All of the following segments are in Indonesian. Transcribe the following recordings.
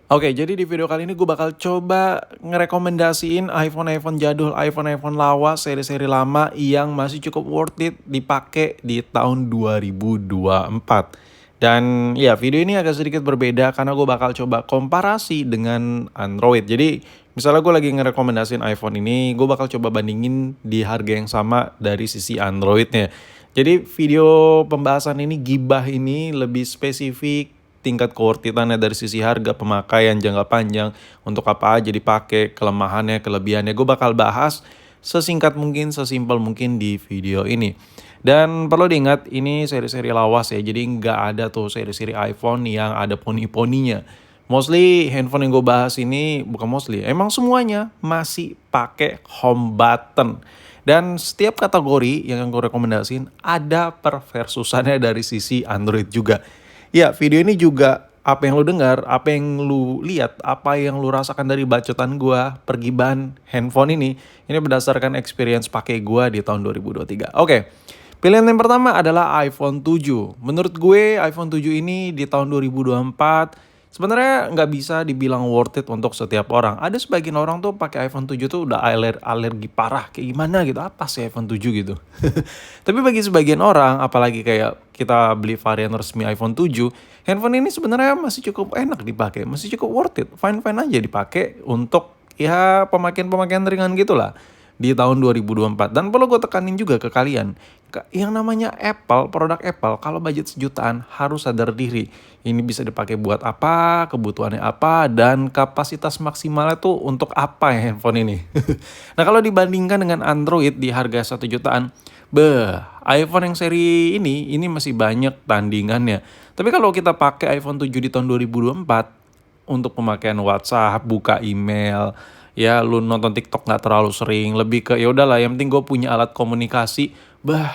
Oke, jadi di video kali ini gue bakal coba ngerekomendasiin iPhone-iPhone jadul, iPhone-iPhone lawas, seri-seri lama yang masih cukup worth it dipakai di tahun 2024. Dan ya, video ini agak sedikit berbeda karena gue bakal coba komparasi dengan Android. Jadi, misalnya gue lagi ngerekomendasiin iPhone ini, gue bakal coba bandingin di harga yang sama dari sisi Androidnya. Jadi, video pembahasan ini, gibah ini lebih spesifik tingkat keworth-it-annya dari sisi harga, pemakaian jangka panjang, untuk apa aja dipakai, kelemahannya, kelebihannya. Gue bakal bahas sesingkat mungkin, sesimpel mungkin di video ini. Dan perlu diingat, ini seri-seri lawas ya, jadi nggak ada tuh seri-seri iPhone yang ada poni-poninya. Mostly handphone yang gue bahas ini, bukan mostly, emang semuanya masih pakai home button. Dan setiap kategori yang gue rekomendasiin ada perversusannya dari sisi Android juga. Ya, video ini juga apa yang lu dengar, apa yang lu lihat, apa yang lu rasakan dari bacotan gua, pergibahan handphone ini berdasarkan experience pakai gua di tahun 2023. Oke. Pilihan yang pertama adalah iPhone 7. Menurut gue iPhone 7 ini di tahun 2024 sebenarnya nggak bisa dibilang worth it untuk setiap orang. Ada sebagian orang tuh pakai iPhone 7 tuh udah alergi parah kayak gimana gitu. Apa sih iPhone 7 gitu? Tapi bagi sebagian orang, apalagi kayak kita beli varian resmi iPhone 7, handphone ini sebenarnya masih cukup enak dipakai, masih cukup worth it. Fine-fine aja dipakai untuk ya pemakaian-pemakaian ringan gitulah di tahun 2024. Dan perlu gue tekanin juga ke kalian, yang namanya Apple, produk Apple, kalau budget sejutaan harus sadar diri. Ini bisa dipakai buat apa, kebutuhannya apa, dan kapasitas maksimalnya tuh untuk apa ya handphone ini. Nah, kalau dibandingkan dengan Android di harga 1 jutaan, iPhone yang seri ini masih banyak tandingannya. Tapi kalau kita pakai iPhone 7 di tahun 2024 untuk pemakaian WhatsApp, buka email, ya lu nonton TikTok nggak terlalu sering, lebih ke ya udahlah yang penting gue punya alat komunikasi.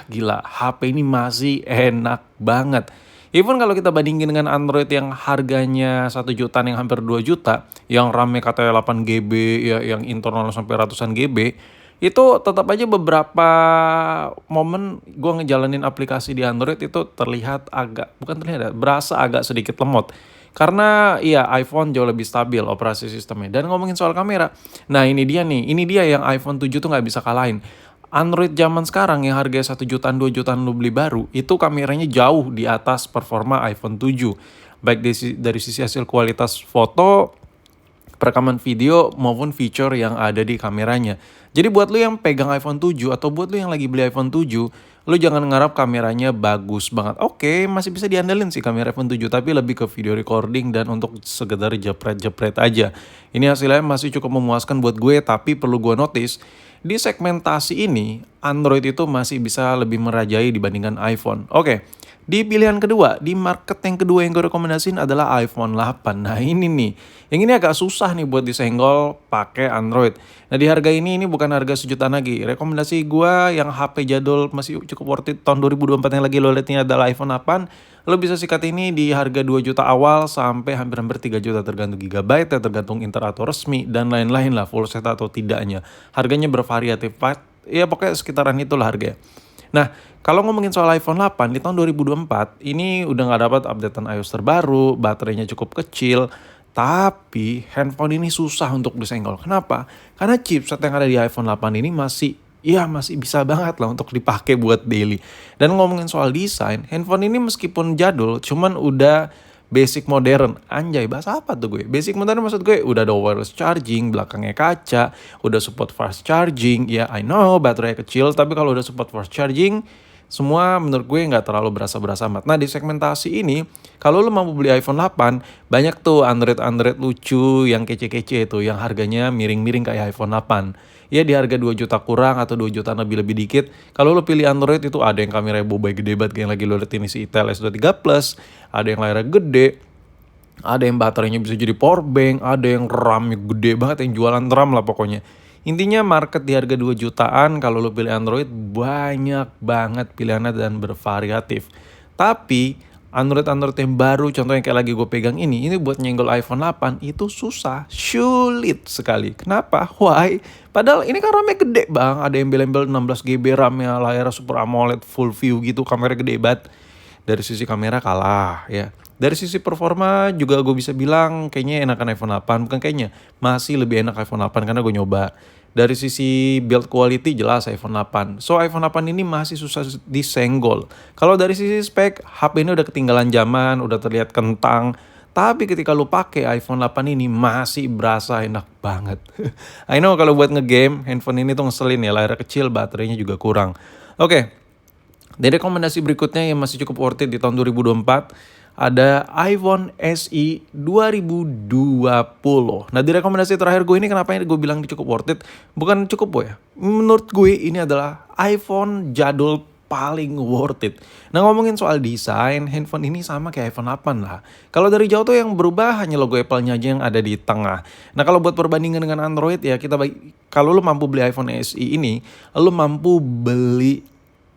Gila, HP ini masih enak banget. Even kalau kita bandingin dengan Android yang harganya 1 jutaan yang hampir 2 juta, yang RAM-nya katanya 8 GB, ya yang internal sampai ratusan GB, itu tetap aja beberapa momen gue ngejalanin aplikasi di Android itu terlihat agak, bukan terlihat, berasa agak sedikit lemot. Karena iya iPhone jauh lebih stabil operasi sistemnya. Dan ngomongin soal kamera, nah ini dia nih, ini dia yang iPhone 7 tuh nggak bisa kalahin. Android zaman sekarang yang harganya 1 jutaan 2 jutaan lu beli baru, itu kameranya jauh di atas performa iPhone 7. Baik dari sisi hasil kualitas foto, perekaman video maupun fitur yang ada di kameranya. Jadi buat lu yang pegang iPhone 7 atau buat lu yang lagi beli iPhone 7, lu jangan ngarap kameranya bagus banget. Oke, masih bisa diandelin sih kamera iPhone 7, tapi lebih ke video recording dan untuk sekedar jepret-jepret aja. Ini hasilnya masih cukup memuaskan buat gue, tapi perlu gue notice, di segmentasi ini Android itu masih bisa lebih merajai dibandingkan iPhone. Oke. Di pilihan kedua, di market yang kedua yang gue rekomendasiin adalah iPhone 8. Nah ini nih, yang ini agak susah nih buat disenggol pakai Android. Nah di harga ini bukan harga sejutaan lagi. Rekomendasi gue yang HP jadul masih cukup worth it tahun 2024 yang lagi lo lihat ini adalah iPhone 8. Lo bisa sikat ini di harga 2 juta awal sampai hampir-hampir 3 juta tergantung gigabyte ya, tergantung interatur resmi dan lain-lain lah, full set atau tidaknya. Harganya bervariatif, ya pokoknya sekitaran itulah harganya. Nah, kalau ngomongin soal iPhone 8 di tahun 2024, ini udah nggak dapat updatean iOS terbaru, baterainya cukup kecil, tapi handphone ini susah untuk disenggol. Kenapa? Karena chipset yang ada di iPhone 8 ini masih bisa banget lah untuk dipakai buat daily. Dan ngomongin soal desain, handphone ini meskipun jadul, cuman udah basic modern. Anjay, bahasa apa tuh gue? Basic modern maksud gue udah ada wireless charging, belakangnya kaca, udah support fast charging. Ya, I know baterainya kecil, tapi kalau udah support fast charging, semua menurut gue nggak terlalu berasa-berasa amat. Nah, di segmentasi ini, kalau lo mampu beli iPhone 8, banyak tuh Android lucu yang kece-kece itu, yang harganya miring-miring kayak iPhone 8. Ya di harga 2 juta kurang atau 2 juta lebih dikit. Kalau lo pilih Android itu ada yang kameranya bobai gede banget kayak yang lagi lo lihat ini si Itel S23 Plus, ada yang layarnya gede, ada yang baterainya bisa jadi power bank, ada yang RAM-nya gede banget, yang jualan RAM lah pokoknya. Intinya market di harga 2 jutaan kalau lo pilih Android banyak banget pilihannya dan bervariatif. Tapi Android yang baru, contohnya kayak lagi gue pegang ini buat nyenggol iPhone 8 itu susah, sulit sekali. Kenapa? Why? Padahal ini kan RAM-nya gede bang, ada yang embel-embel 16 GB RAM-nya, layar Super AMOLED full view gitu, kamera gede banget. Dari sisi kamera kalah ya. Dari sisi performa juga gue bisa bilang kayaknya enakan iPhone 8, bukan kayaknya, masih lebih enak iPhone 8 karena gue nyoba. Dari sisi build quality jelas iPhone 8. So iPhone 8 ini masih susah disenggol. Kalau dari sisi spek, HP ini udah ketinggalan zaman, udah terlihat kentang. Tapi ketika lu pakai iPhone 8 ini masih berasa enak banget. I know kalau buat ngegame, handphone ini tuh ngeselin ya, layar kecil, baterainya juga kurang. Oke, di rekomendasi berikutnya yang masih cukup worth it di tahun 2024 ada iPhone SE 2020. Nah, di rekomendasi terakhir gue ini kenapa gue bilang ini cukup worth it? Bukan cukup ya. Menurut gue ini adalah iPhone jadul paling worth it. Nah, ngomongin soal desain, handphone ini sama kayak iPhone 8 lah. Kalau dari jauh tuh yang berubah hanya logo Apple-nya aja yang ada di tengah. Nah, kalau buat perbandingan dengan Android ya kalau lu mampu beli iPhone SE ini, lu mampu beli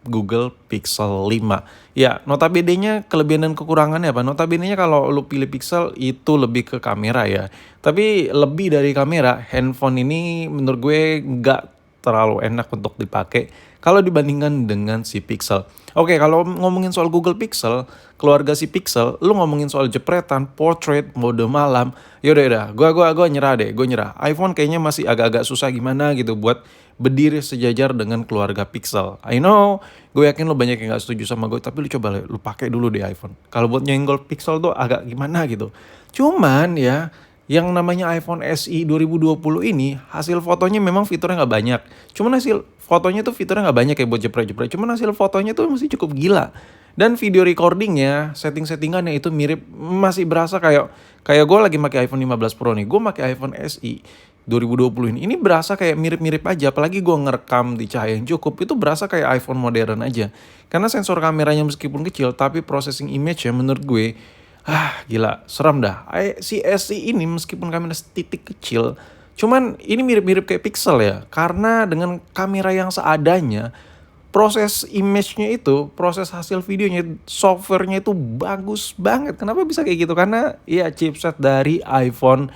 Google Pixel 5. Ya, notabene-nya kelebihan dan kekurangannya apa? Notabene-nya kalau lu pilih Pixel itu lebih ke kamera ya. Tapi lebih dari kamera, handphone ini menurut gue nggak terlalu enak untuk dipakai kalau dibandingkan dengan si Pixel. Oke, kalau ngomongin soal Google Pixel, keluarga si Pixel, lu ngomongin soal jepretan, portrait, mode malam, yaudah, gua nyerah deh, gue nyerah. iPhone kayaknya masih agak-agak susah gimana gitu buat berdiri sejajar dengan keluarga Pixel. I know, gue yakin lo banyak yang gak setuju sama gue, tapi lu coba lu pakai dulu deh iPhone. Kalau buat nyenggol Pixel tuh agak gimana gitu. Cuman ya, yang namanya iPhone SE 2020 ini, hasil fotonya memang fiturnya gak banyak. Cuman hasil fotonya tuh fiturnya gak banyak kayak buat jepret-jepret. Cuman hasil fotonya tuh masih cukup gila. Dan video recordingnya, settingannya itu mirip, masih berasa kayak gue lagi pakai iPhone 15 Pro nih. Gue pakai iPhone SE 2020 ini berasa kayak mirip-mirip aja, apalagi gue ngerekam di cahaya yang cukup, itu berasa kayak iPhone modern aja. Karena sensor kameranya meskipun kecil, tapi processing image-nya menurut gue, gila, seram dah. Si SE ini meskipun kamera titik kecil, cuman ini mirip-mirip kayak Pixel ya, karena dengan kamera yang seadanya, proses image-nya itu, proses hasil videonya, software-nya itu bagus banget. Kenapa bisa kayak gitu? Karena ya chipset dari iPhone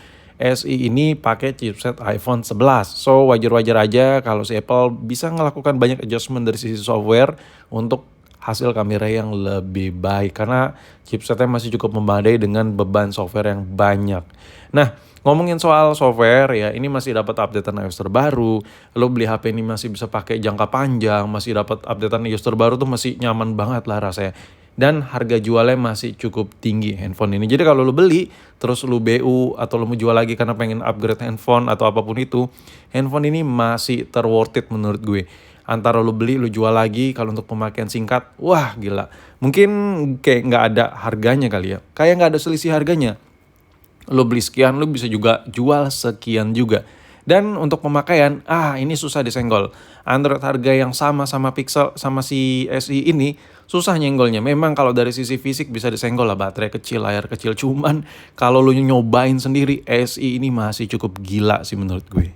SE ini pakai chipset iPhone 11. So wajar-wajar aja kalau si Apple bisa melakukan banyak adjustment dari sisi software untuk hasil kamera yang lebih baik. Karena chipsetnya masih cukup memadai dengan beban software yang banyak. Nah, ngomongin soal software ya, ini masih dapat updatean iOS terbaru. Lo beli HP ini masih bisa pakai jangka panjang, masih dapat updatean iOS terbaru tuh masih nyaman banget lah rasanya. Dan harga jualnya masih cukup tinggi handphone ini. Jadi kalau lo beli, terus lo BU atau lo mau jual lagi karena pengen upgrade handphone atau apapun itu, handphone ini masih worth it menurut gue. Antara lo beli, lo jual lagi, kalau untuk pemakaian singkat, wah gila. Mungkin kayak nggak ada harganya kali ya. Kayak nggak ada selisih harganya. Lo beli sekian, lo bisa juga jual sekian juga. Dan untuk pemakaian, ini susah disenggol. Android harga yang sama Pixel sama si SE ini susah nyenggolnya. Memang kalau dari sisi fisik bisa disenggol lah, baterai kecil, layar kecil. Cuman kalau lo nyobain sendiri, SE ini masih cukup gila sih menurut gue.